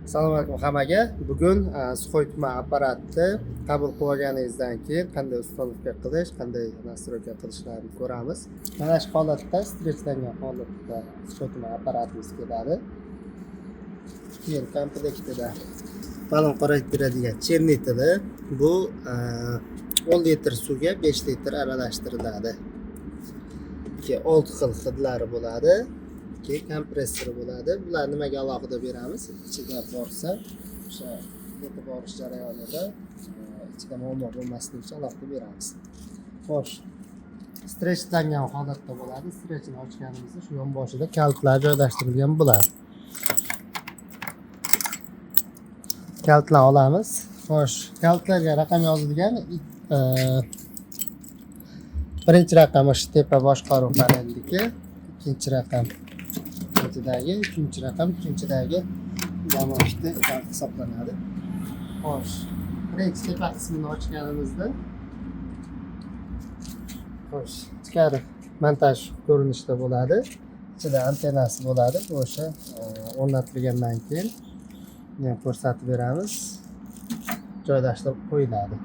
Assalomu alaykum hammaga. Bugun Suxoy tuman apparatni qabul qilib olganingizdan keyin qanday ustalovka qilish, qanday nastroyka qilishlarini ko'ramiz. Mana shu holatda strechlangan holatda Suxoy tuman apparatimiz keladi. Keyin komplektida balon qoraytiradigan chernitili bu 10 litr suvga 5 litr aralashtiriladi. 6 xil hidlari bo'ladi. Kompressor bo'ladi. Bular nimaga alohida beramiz? Ichida borsa, o'sha yetib borish jarayonida ichida muammo bo'lmasligi uchun alohida beramiz. Xo'sh, strechlangan holatda bo'ladi. Strechni ochganimizda shu yonboshida kaltlar joylashtirilgan bo'ladi. Kaltlarni olamiz. Xo'sh, kaltlarga raqam yozilgan. Birinchi raqam o'sha tepa boshqaruv paneldagi, ikkinchi raqam uchinchi raqam uchinchidagi yamoqda hisoblanadi. Xo'sh, birinchi tepa qismini ochganimizda xo'sh, ichkari montaj ko'rinishda bo'ladi. Ichida antennasi bo'ladi. O'sha o'rnatilgandan keyin men ko'rsatib beramiz. Joylashtirib qo'yiladi.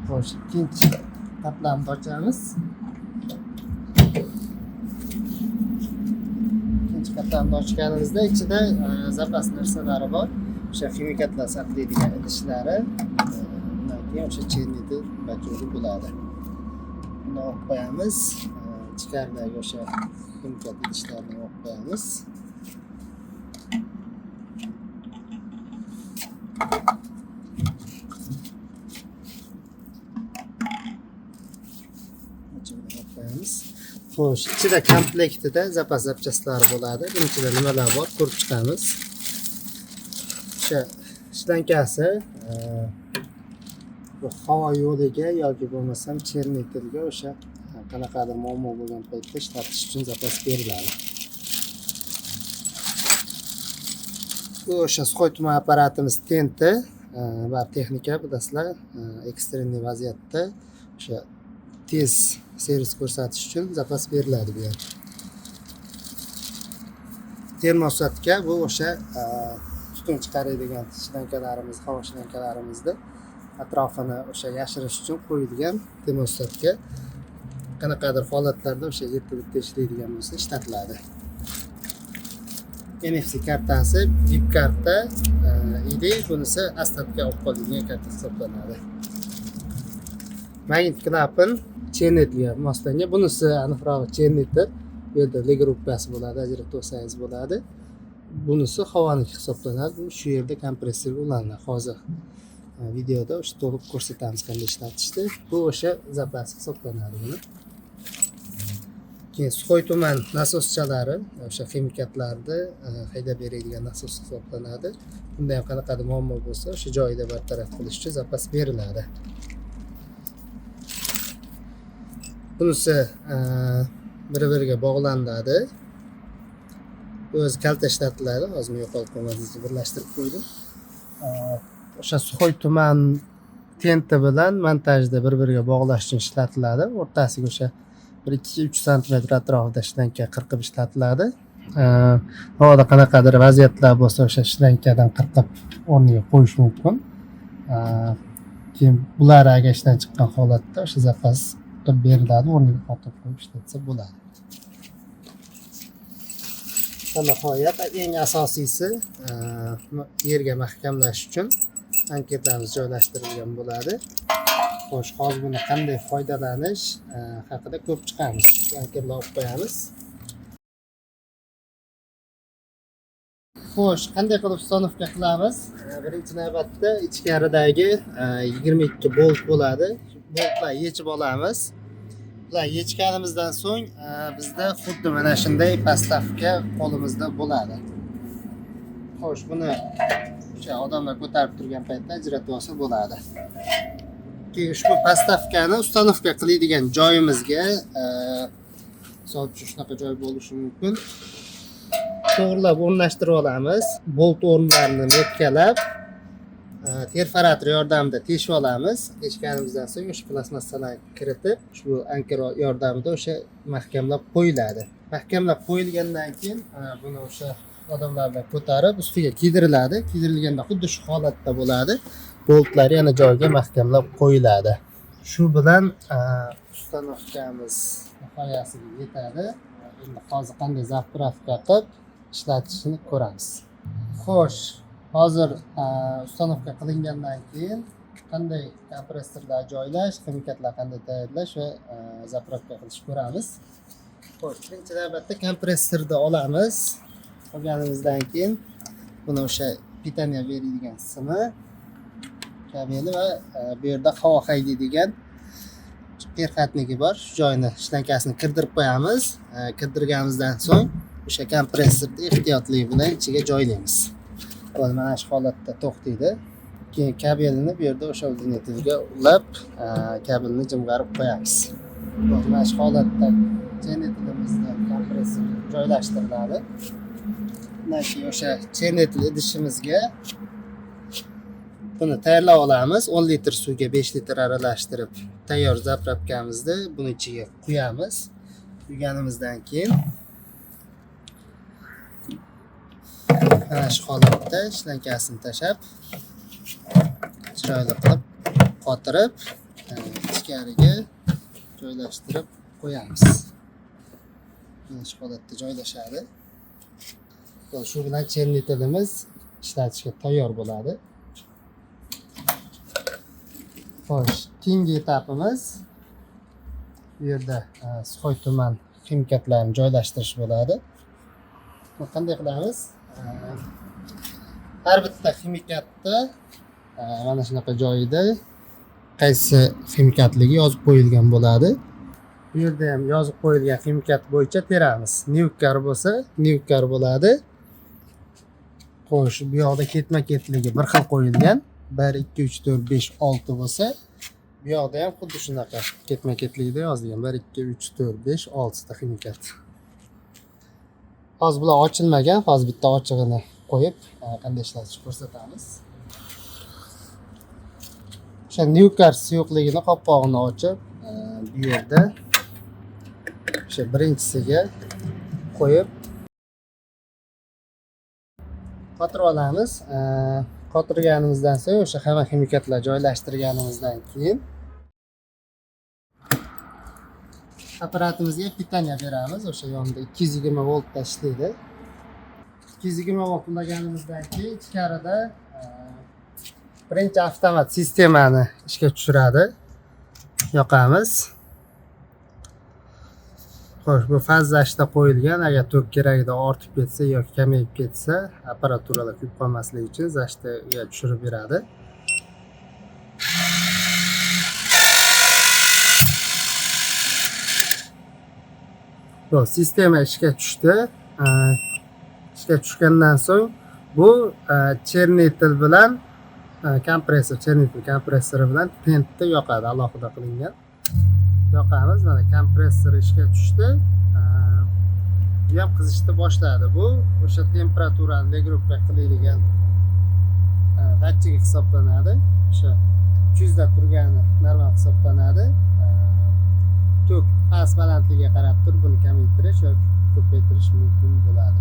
Xo'sh, ikkinchi qatlamni ochamiz. Qatlamni ochganimizda ichida zapas narsalari bor. O'sha ximikatlar saqlaydigan idishlari, undan keyin o'sha cherniti bachori bo'ladi. Buni olib qo'yamiz. Ichkaridagi o'sha ximikat idishlarni olib qo'yamiz. Xo'sh, ichida komplektida zapas zapchastlari bo'ladi. Buning ichida nimalar bor ko'rib chiqamiz. O'sha shlankasi bu havo yo'liga yoki bo'lmasam chernitilga o'sha qanaqadir muammo bo'lgan paytda ishlatish uchun zapas beriladi. Bu o'sha Suxoy tuman apparatimiz tenti va texnika bilasizlar, ekstrenniy vaziyatda o'sha tez servis ko'rsatish uchun zapas beriladi bu yerda. Termostatga bu o'sha tutun chiqaradigan shlankalarimiz, havo shlankalarimizni atrofini o'sha yashirish uchun qo'yilgan termostatga qanaqadir holatlarda o'sha yetilib ishlaydigan bo'lsa ishlatiladi. NFC kartasi, VIP karta, ili bunisi asnatga olib qo'yilgan karta hisoblanadi. Magnet klapan chernitga moslangan. Bunisi aniqrog'i cherniti. Bu yerda L gruppasi bo'ladi, ajratib olsangiz bo'ladi. Bunisi havoniki hisoblanadi. Shu yerda kompressor ulanadi. Hozir videoda o'sha to'liq ko'rsatamiz qanday ishlatishni. Bu o'sha zapas hisoblanadi buni. Keyin Suxoy tuman nasoschalari, o'sha ximikatlarni haydab beradigan nasos hisoblanadi. Bunda ham qanaqadir muammo bo'lsa, o'sha joyida bartaraf qilish uchun zapas beriladi. Bunisi bir-biriga bog'lanadi. O'zi kalta ishlatiladi. Hozir men yo'qolib qolmasligiga birlashtirib qo'ydim. O'sha Suxoy tuman tenti bilan montajda bir-biriga bog'lash uchun ishlatiladi. O'rtasiga o'sha 1-2-3 sm atrofida shlanka qirqib ishlatiladi. Havoda qanaqadir vaziyatlar bo'lsa, o'sha shlankadan qirqib o'rniga qo'yish mumkin. Keyin bular agar ishdan chiqqan holatda o'sha zapas beriladi, o'rniga qotib qo'yib ishlatsa bo'ladi. Nihoyat eng asosiysi yerga mahkamlash uchun anketamiz joylashtirilgan bo'ladi. Xo'sh, hozir buni qanday foydalanish haqida ko'rib chiqamiz. Anketlar olib qo'yamiz. Xo'sh, qanday qilib ustanovka qilamiz? Birinchi navbatda ichkaridagi 22 bolt bo'ladi. Boltlar yechib olamiz. Ular yechganimizdan so'ng bizda xuddi mana shunday pastavka qo'limizda bo'ladi. Xo'sh, buni o'sha odamlar ko'tarib turgan paytda ajratib olsa bo'ladi. Keyin ushbu pastavkani ustanovka qiladigan joyimizga misol uchun shunaqa joy bo'lishi mumkin. To'g'rilab o'rnashtirib olamiz. Bolt o'rnlarini metkalab perforator yordamida teshib olamiz. Teshganimizdan so'ng o'sha plastmassalarni kiritib, ushbu anka yordamida o'sha mahkamlab qo'yiladi. Mahkamlab qo'yilgandan keyin buni o'sha odamlardan ko'tarib ustiga kiydiriladi. Kiydirilganda xuddi shu holatda bo'ladi. Boltlar yana joyiga mahkamlab qo'yiladi. Shu bilan ustanovkamiz nihoyasiga yetadi. Endi hozir qanday zapravka qilib ishlatishini ko'ramiz. Xo'sh, hozir ustanovka qilingandan keyin qanday kompressorlar joylash, ximikatlar qanday tayyorlash va zapravka qilish ko'ramiz. Xo'sh, birinchi navbatda kompressorni olamiz. Olganimizdan keyin buni o'sha pitaniya beradigan simi, kabeli va bu yerda havo haydaydigan perxatniki bor. Shu joyini shlankasini kirdirib qo'yamiz. Kirdirganimizdan so'ng o'sha kompressorni ehtiyotlik bilan ichiga joylaymiz. Mana shu holatda to'xtaydi. Keyin kabelni bu yerda o'sha alternativga ulab, kabelni jimg'arib qo'yamiz. Mana shu holatda generatorimizni kompressor joylashtiriladi. Bundan keyin o'sha generator idishimizga buni tayyorlab olamiz. 10 litr suvga 5 litr aralashtirib, tayyor zapravkamizni buni ichiga quyamiz. Quyganimizdan keyin mana shu holatda shlankasini tashab, chiroyli qilib qotirib, ichkariga joylashtirib qo'yamiz. Mana shu holatda joylashadi. Shu bilan generatorimiz ishlatishga tayyor bo'ladi. Xo'sh, keyingi etapimiz bu yerda Suxoy tuman ximikatlarini joylashtirish bo'ladi. Qanday qilamiz? Har bitta ximikatda mana shunaqa joyida qaysi ximikatligi yozib qo'yilgan bo'ladi. Bu yerda ham yozib qo'yilgan ximikat bo'yicha teramiz. Newkar bo'lsa, newkar bo'ladi. Xo'sh, bu yoqda ketma-ketligi bir xil qo'yilgan. 1 2 3 4 5 6 bo'lsa, bu yoqda ham xuddi shunaqa ketma-ketligida yozilgan. 1 2 3 4 5 6 ta ximikat. Hozir bular ochilmagan, hozir bitta ochig'ini qo'yib, qanday ishlatishni ko'rsatamiz. O'sha newkar suyuqligini qopqog'ini ochib, bu yerda o'sha birinchisiga qo'yib qotirib olamiz. Qotirganimizdan so'ng o'sha hamma ximikatlar joylashtirganimizdan keyin apparatimizga pitaniya beramiz. O'sha yonida 220 voltda ishlaydi. 220 volt ulaganimizdan keyin ichkarida birinchi avtomat sistemani ishga tushiradi. Yoqamiz. Xo'sh, bu fazlashda qo'yilgan. Agar tok kerakida ortib ketsa yoki kamayib ketsa, apparaturalar kuyib qolmasligi uchun zashtaga tushirib beradi. Bu sistema ishga tushdi. Ishga tushgandan so'ng bu chernitel bilan kompressor, chernitel kompressori bilan tentni yoqadi, alohida qilingan. Yoqamiz. Mana kompressor ishga tushdi. Bu ham qizishni boshladi. Bu o'sha temperaturani regrupa qiladigan datchik hisoblanadi. O'sha 300 da turgani normal hisoblanadi. Tok past balandligiga qarab turib buni kamaytirish yoki ko'paytirish mumkin bo'ladi.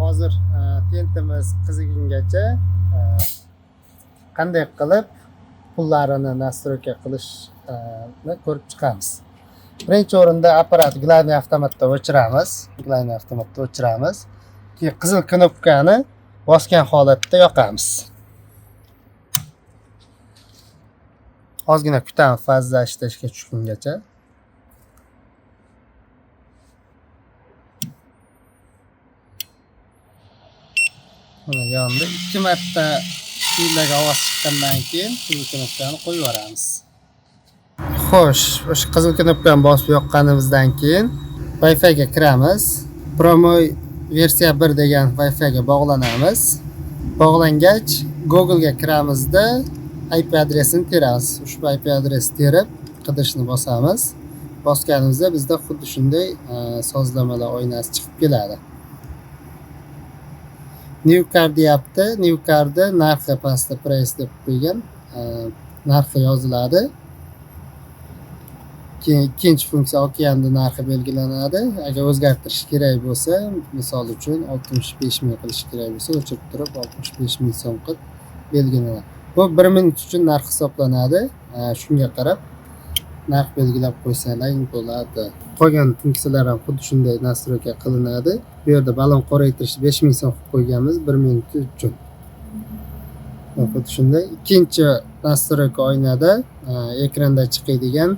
Hozir tentimiz qizigungacha qanday qilib pullarini nastroyka qilishni ko'rib chiqamiz. Birinchi o'rinda apparat glавный avtomatda o'chiramiz. Glавный avtomatda o'chiramiz. Keyin qizil knopkani bosgan holatda yoqamiz. Ozgina kutamiz fazlashda ishga tushgungacha. Mana yonda 2 marta suylaga ovoz chiqqandan keyin qizil knopkani qo'yib yuboramiz. Xo'sh, o'sha qizil knopkani bosib yoqqanimizdan keyin Wi-Fi ga kiramiz. Promoy versiya 1 degan Wi-Fi ga bog'lanamiz. Bog'langach, Google ga kiramizda IP adresini teramiz. Ushbu IP adresni terib, qidirishni bosamiz. Bosganimizda bizda xuddi shunday sozlamalar oynasi chiqib keladi. Newcar deyapti. Newcarda narxi pastda price deb qo'ygan. Narxi yoziladi. ikkinchi funksiya okeanda narxi belgilanadi. Agar o'zgartirish kerak bo'lsa, misol uchun 65 ming qilish kerak bo'lsa, o'chirib turib 65 ming so'm qilib belgilanadi. Bu 1 minut uchun narx hisoblanadi. Shunga qarab narx belgilab qo'ysalar bo'ladi. Qolgan funksiyalar ham xuddi shunday nastroyka qilinadi. Bu yerda balon qoraytirish 5 ming so'm qilib qo'yganmiz 1 minut uchun. Xuddi shunday. Ikkinchi nastroyka oynada ekranda chiqadigan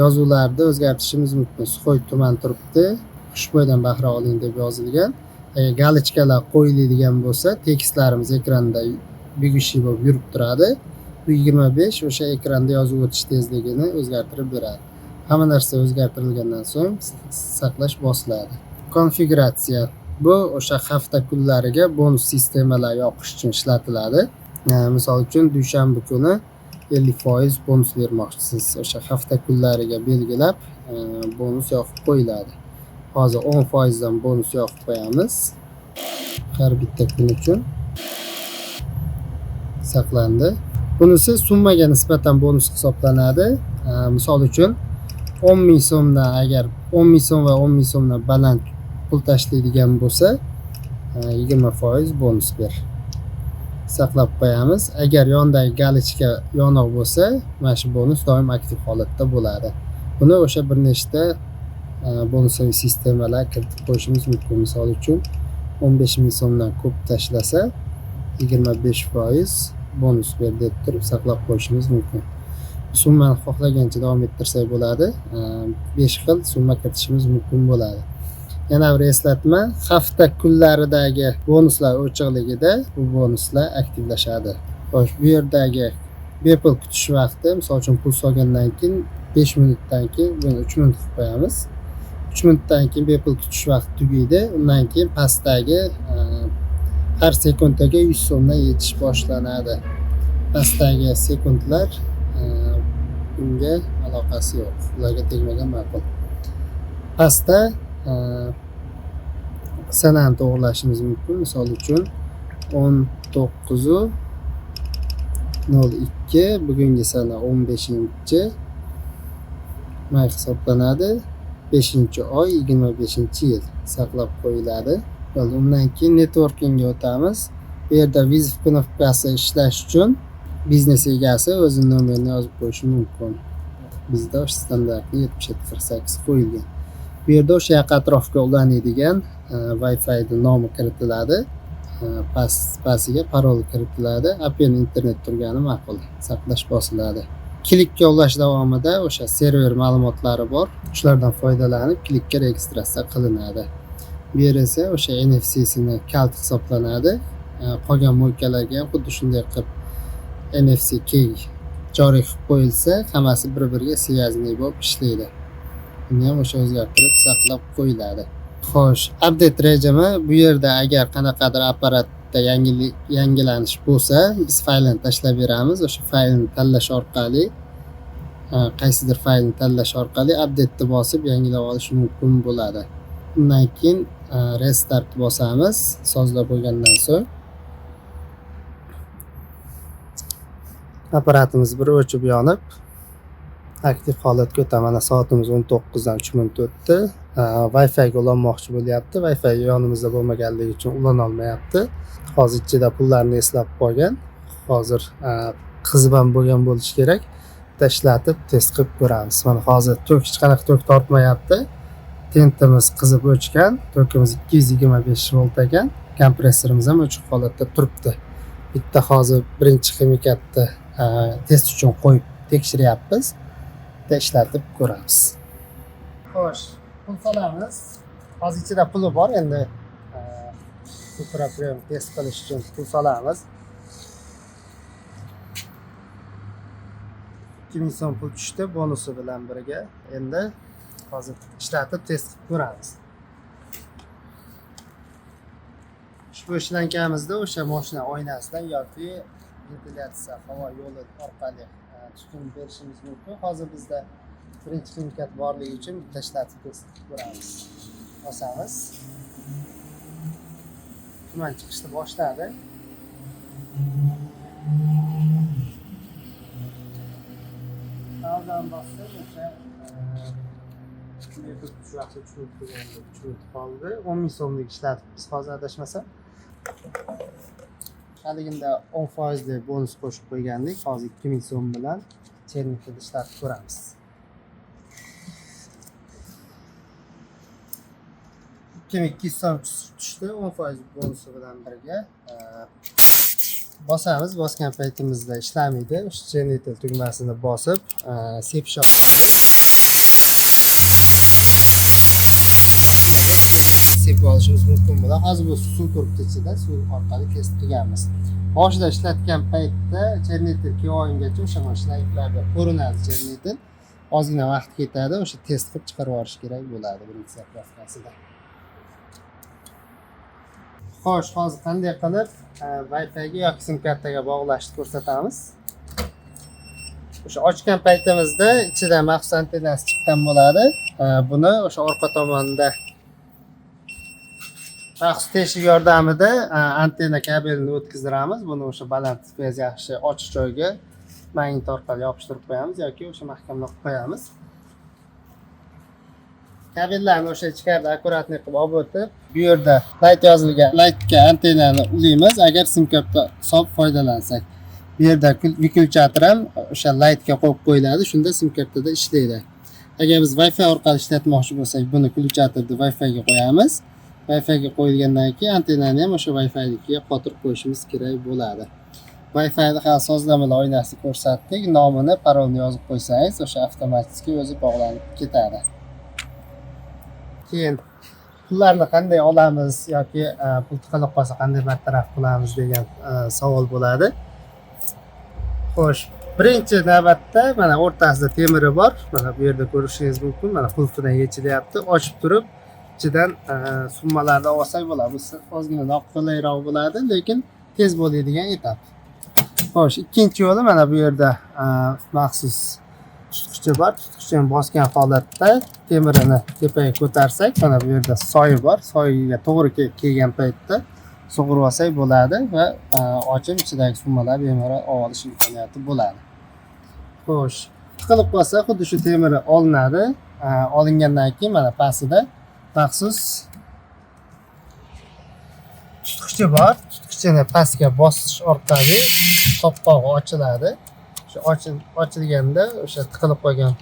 yozuvlarni o'zgartirishimiz mumkin. Suxoy tuman turibdi. Xushbo'ydan bahra oling deb yozilgan. Agar galochkalar qo'yiladigan bo'lsa, tekstlarimiz ekranda bigushi bo'lib yurib turadi. Bu 25 o'sha ekranda yozib o'tish tezligini o'zgartirib beradi. Hamma narsa o'zgartirilgandan so'ng saqlash bosiladi. Konfiguratsiya bu o'sha hafta kunlariga bonus sistemalar yoqish uchun ishlatiladi. Misol uchun dushanba kuni 50% bonus bermoqchisiz. O'sha hafta kunlariga belgilab bonus yoqib qo'yiladi. Hozir 10% dan bonus yoqib qo'yamiz. Har bitta kun uchun saqlandi. Bunisi summaga nisbatan bonus hisoblanadi. Misol uchun 10 ming so'mdan agar 10 ming so'm va 10 ming so'mdan baland pul tashlaydigan bo'lsa, 20% bonus ber. Saqlab qo'yamiz. Agar yondagi galochka yoniq bo'lsa, mana shu bonus doim aktiv holatda bo'ladi. Buni o'sha bir nechta bonusaviy sistemalar kiritib qo'yishimiz mumkin. Misol uchun 15 ming so'mdan ko'p tashlasa, 25% bonus ber deb turib saqlab qo'yishimiz mumkin. Summani xohlagancha davom ettirsak bo'ladi. 5 xil summa kiritishimiz mumkin bo'ladi. Yana bir eslatma, hafta kunlaridagi bonuslar o'chiqligida bu bonuslar aktivlashadi. Xo'sh, bu yerdagi bepul kutish vaqti, misol uchun pul solgandan keyin 5 minutdan keyin buni 3 minut qilib qo'yamiz. 3 minutdan keyin bepul kutish vaqti tugaydi. Undan keyin pastdagi har sekundaga 100 so'mdan yetish boshlanadi. Pastdagi sekundlar bunga aloqasi yo'q. Ularga tegmagan ma'qul. Pastda sanani to'g'rilashimiz mumkin. Misol uchun 19:02 bugungi sana 15-chi may hisoblanadi. 5-oy 25-yil saqlab qo'yiladi. Undan keyin networkingga o'tamiz. Bu yerda viziv knopkasi ishlash uchun biznes egasi o'z nomerini yozib qo'yishi mumkin. Bizda o'sha standartni 7748 qo'yilgan. Bu yerda o'sha yoq atrofga ulanadigan Wi-Fi nomi kiritiladi. Pastiga parol kiritiladi. APN internet turgani ma'qul. Saqlash bosiladi. Klikka ulash davomida o'sha server ma'lumotlari bor. Shulardan foydalanib klikka registratsiya qilinadi. Bu yer esa o'sha NFC-sini kalt hisoblanadi. Qolgan mo'lkalarga ham xuddi shunday qilib NFC key joriy qilib qo'yilsa, hammasi bir-biriga связанный bo'lib ishlaydi. Buni ham o'sha o'zgartirib saqlab qo'yiladi. Xo'sh, update rejimi bu yerda agar qanaqadir apparatda yangilanish bo'lsa, biz faylni tashlab beramiz. O'sha faylni tanlash orqali qaysidir faylni tanlash orqali update'ni bosib yangilab olish mumkin bo'ladi. Undan keyin restart bosamiz. Sozlab bo'lgandan so'ng apparatimiz bir o'chib yonib aktiv holatga o'tadi. Mana soatimiz 19 dan 3 minut o'tdi. Wi-Fi ga ulanmoqchi bo'lyapti. Wi-Fi yonimizda bo'lmaganligi uchun ulana olmayapti. Hozir ichida pullarni eslab qolgan. Hozir qizib ham bo'lgan bo'lishi kerak. Tashlatib test qilib ko'ramiz. Mana hozir tok hech qanaqa tok tortmayapti. Tentimiz qizib o'chgan. Tokimiz 225 volt ekan. Kompressorimiz ham o'chiq holatda turibdi. Bitta hozir birinchi ximikatni test uchun qo'yib tekshiryapmiz. Ishlatib ko'ramiz. Xo'sh, pul solamiz. Hozir ichida puli bor. Endi Ultra test qilish uchun pul solamiz. 2000 so'm pul tushdi bonusi bilan birga. Endi hozir ishlatib test qilib ko'ramiz. Ushbu ishlankamizda o'sha mashina oynasidan yoki ventilyatsiya havo yo'li orqali tutun berishimiz mumkin. Hozir bizda birinchi ximikat borligi uchun bitta ishlatib test qilib ko'ramiz. Bosamiz. Tuman chiqishni boshladi. Ba'zan bossak o'sha YouTube shu vaqtda tushunib qoldi. 10 ming so'mlik ishlatibmiz hozir adashmasam. Haligida 10% bonus qo'shib qo'ygandik. Hozir 2000 so'm bilan chernikni ishlatib ko'ramiz. 2200 so'm tushdi 10% bonusi bilan birga. Bosamiz, bosgan paytimizda ishlamaydi. O'sha chernitel tugmasini bosib, sepish orqali sepib olishimiz mumkin bo'ladi. Hozir bu suv turibdi ichida, suv orqali kesib turganmiz. Boshida ishlatgan paytda chernitel keyoyingacha o'sha shayklarda ko'rinadi chernitel. Ozgina vaqt ketadi, o'sha test qilib chiqarib olish kerak bo'ladi birinchi zapravkasida. Xo'sh, hozir qanday qilib Wi-Fi ga yoki sim kartaga bog'lashni ko'rsatamiz. O'sha ochgan paytimizda ichidan maxsus antennasi chiqqan bo'ladi. Buni o'sha orqa tomonda maxsus teshik yordamida antenna kabelini o'tkazdiramiz. Buni o'sha baland tez yaxshi ochiq joyga magnit orqali yopishtirib qo'yamiz yoki o'sha mahkamlab qo'yamiz. Kabellarni o'sha ichkarida akkuratni qilib olib o'tib, bu yerda light yozilgan lightga antennani ulaymiz. Agar sim karta solib foydalansak, bu yerda vyukulchator ham o'sha lightga qo'yib qo'yiladi, shunda sim kartada ishlaydi. Agar biz Wi-Fi orqali ishlatmoqchi bo'lsak, buni vyukulchatorni Wi-Fi ga qo'yamiz. Wi-Fi ga qo'yilgandan keyin antennani ham o'sha Wi-Fi nikiga qotirib qo'yishimiz kerak bo'ladi. Wi-Fi ni hali sozlamalar oynasini ko'rsatdik. Nomini, parolni yozib qo'ysangiz, o'sha avtomatik o'zi bog'lanib ketadi. Keyin pullarni qanday olamiz yoki pul tiqilib qolsa qanday bartaraf qilamiz degan savol bo'ladi. Xo'sh, birinchi navbatda mana o'rtasida temiri bor. Mana bu yerda ko'rishingiz mumkin. Mana qulfidan yechilyapti. Ochib turib, ichidan summalarni olsak bo'ladi. Bu ozgina noqulayroq bo'ladi, lekin tez bo'ladigan etap. Xo'sh, ikkinchi yo'li mana bu yerda maxsus tutqichi bor. Tutqichni bosgan holatda temirini tepaga ko'tarsak, mana bu yerda soyi bor. Soyiga to'g'ri kelgan paytda sug'urib olsak bo'ladi va ochib ichidagi summalarni bemalol olish imkoniyati bo'ladi. Xo'sh, tiqilib qolsa xuddi shu temiri olinadi. Olingandan keyin mana pastida maxsus tutqichi bor. Tutqichini pastga bosish orqali qopqog'i ochiladi. Shu ochilganda o'sha tiqilib qolgan,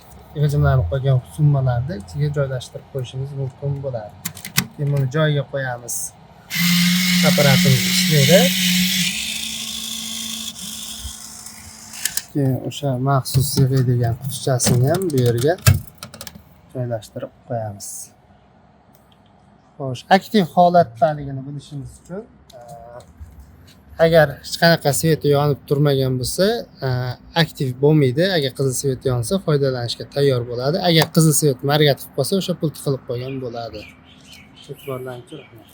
g'ijimlanib qolgan summalarni ichiga joylashtirib qo'yishimiz mumkin bo'ladi. Keyin buni joyiga qo'yamiz. Apparatimiz ishlaydi. Keyin o'sha maxsus yig'iydigan qutichasini ham bu yerga joylashtirib qo'yamiz. Xo'sh, aktiv holatdaligini bilishimiz uchun agar hech qanaqa sveti yonib turmagan bo'lsa, aktiv bo'lmaydi. Agar qizil svet yonsa, foydalanishga tayyor bo'ladi. Agar qizil svet marga tiqib qolsa, o'sha pul tiqilib qolgan bo'ladi. E'tiborlaringiz uchun rahmat.